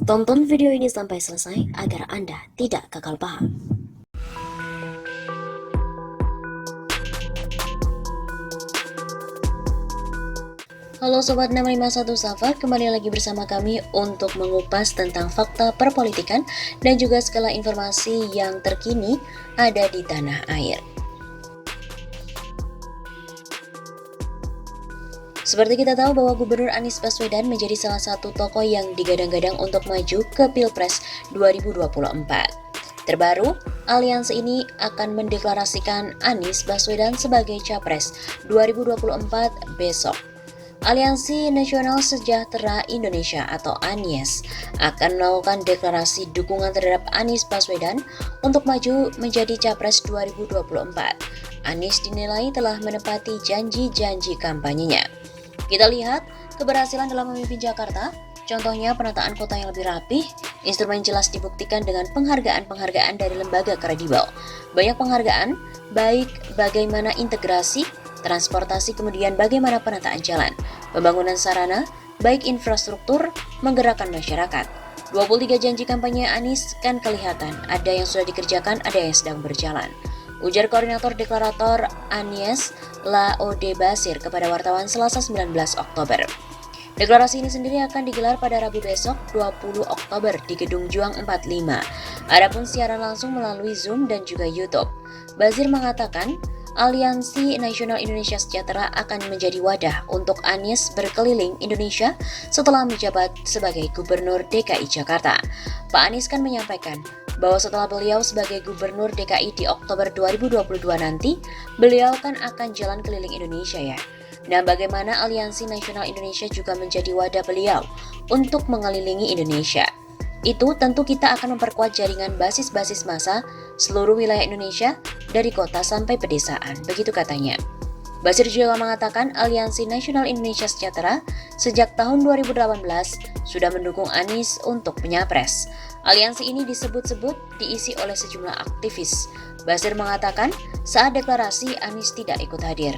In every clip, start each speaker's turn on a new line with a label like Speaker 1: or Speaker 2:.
Speaker 1: Tonton video ini sampai selesai agar Anda tidak gagal paham. Halo Sobat 651 Safa, kembali lagi bersama kami untuk mengupas tentang fakta perpolitikan dan juga segala informasi yang terkini ada di tanah air. Seperti kita tahu bahwa Gubernur Anies Baswedan menjadi salah satu tokoh yang digadang-gadang untuk maju ke Pilpres 2024. Terbaru, aliansi ini akan mendeklarasikan Anies Baswedan sebagai Capres 2024 besok. Aliansi Nasional Sejahtera Indonesia atau ANIES akan melakukan deklarasi dukungan terhadap Anies Baswedan untuk maju menjadi Capres 2024. Anies dinilai telah menepati janji-janji kampanyenya. Kita lihat keberhasilan dalam memimpin Jakarta, contohnya penataan kota yang lebih rapih, instrumen jelas dibuktikan dengan penghargaan-penghargaan dari lembaga kredibel. Banyak penghargaan, baik bagaimana integrasi, transportasi, kemudian bagaimana penataan jalan, pembangunan sarana, baik infrastruktur, menggerakkan masyarakat. 23 janji kampanye Anies kan kelihatan, ada yang sudah dikerjakan, ada yang sedang berjalan. Ujar Koordinator Deklarator Anies Laode Basir kepada wartawan Selasa 19 Oktober. Deklarasi ini sendiri akan digelar pada Rabu besok 20 Oktober di Gedung Juang 45. Adapun siaran langsung melalui Zoom dan juga YouTube. Basir mengatakan, Aliansi Nasional Indonesia Sejahtera akan menjadi wadah untuk Anies berkeliling Indonesia setelah menjabat sebagai Gubernur DKI Jakarta. Pak Anies kan menyampaikan bahwa setelah beliau sebagai Gubernur DKI di Oktober 2022 nanti, beliau kan akan jalan keliling Indonesia ya. Nah, bagaimana Aliansi Nasional Indonesia juga menjadi wadah beliau untuk mengelilingi Indonesia. Itu tentu kita akan memperkuat jaringan basis-basis massa seluruh wilayah Indonesia dari kota sampai pedesaan, begitu katanya. Basir juga mengatakan Aliansi Nasional Indonesia Sejahtera sejak tahun 2018 sudah mendukung Anies untuk menyapres. Aliansi ini disebut-sebut diisi oleh sejumlah aktivis. Basir mengatakan saat deklarasi Anies tidak ikut hadir.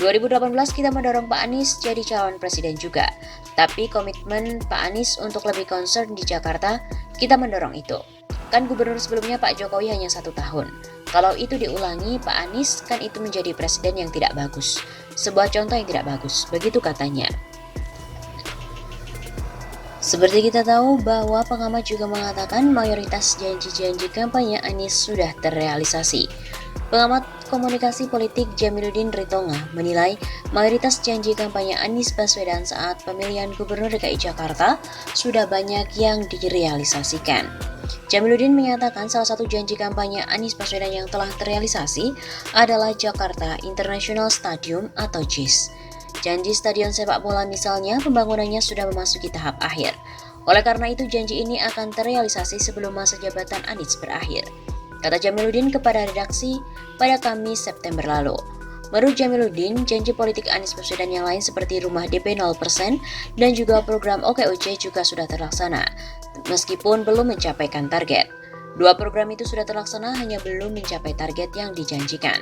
Speaker 1: 2018 kita mendorong Pak Anies jadi calon presiden juga. Tapi komitmen Pak Anies untuk lebih concern di Jakarta, kita mendorong itu. Kan gubernur sebelumnya Pak Jokowi hanya 1 tahun. Kalau itu diulangi, Pak Anies kan itu menjadi presiden yang tidak bagus. Sebuah contoh yang tidak bagus, begitu katanya. Seperti kita tahu bahwa pengamat juga mengatakan mayoritas janji-janji kampanye Anies sudah terrealisasi. Pengamat komunikasi politik Jamiluddin Ritonga menilai mayoritas janji kampanye Anies Baswedan saat pemilihan Gubernur DKI Jakarta sudah banyak yang direalisasikan. Jamiluddin menyatakan salah satu janji kampanye Anies Baswedan yang telah terrealisasi adalah Jakarta International Stadium atau JIS. Janji stadion sepak bola misalnya pembangunannya sudah memasuki tahap akhir. Oleh karena itu janji ini akan terrealisasi sebelum masa jabatan Anies berakhir, kata Jamiluddin kepada redaksi pada Kamis September lalu. Menurut Jamiluddin, janji politik Anies Baswedan yang lain seperti rumah DP 0% dan juga program OKOC juga sudah terlaksana, meskipun belum mencapaikan target. 2 program itu sudah terlaksana, hanya belum mencapai target yang dijanjikan.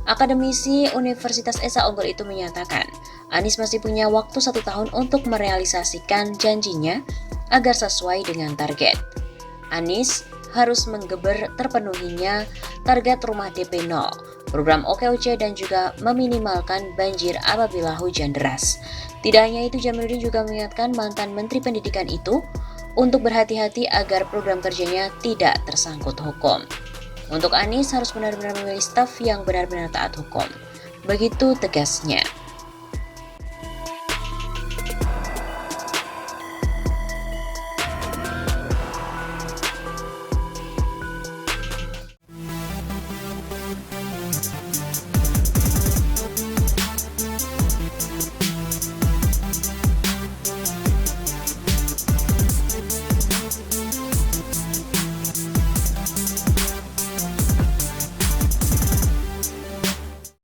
Speaker 1: Akademisi Universitas Esa Unggul itu menyatakan, Anies masih punya waktu 1 tahun untuk merealisasikan janjinya agar sesuai dengan target. Anies harus menggeber terpenuhinya target rumah DP 0, program OKOC dan juga meminimalkan banjir apabila hujan deras. Tidak hanya itu, Jamiluddin juga mengingatkan mantan Menteri Pendidikan itu untuk berhati-hati agar program kerjanya tidak tersangkut hukum. Untuk Anies harus benar-benar memilih staf yang benar-benar taat hukum. Begitu tegasnya.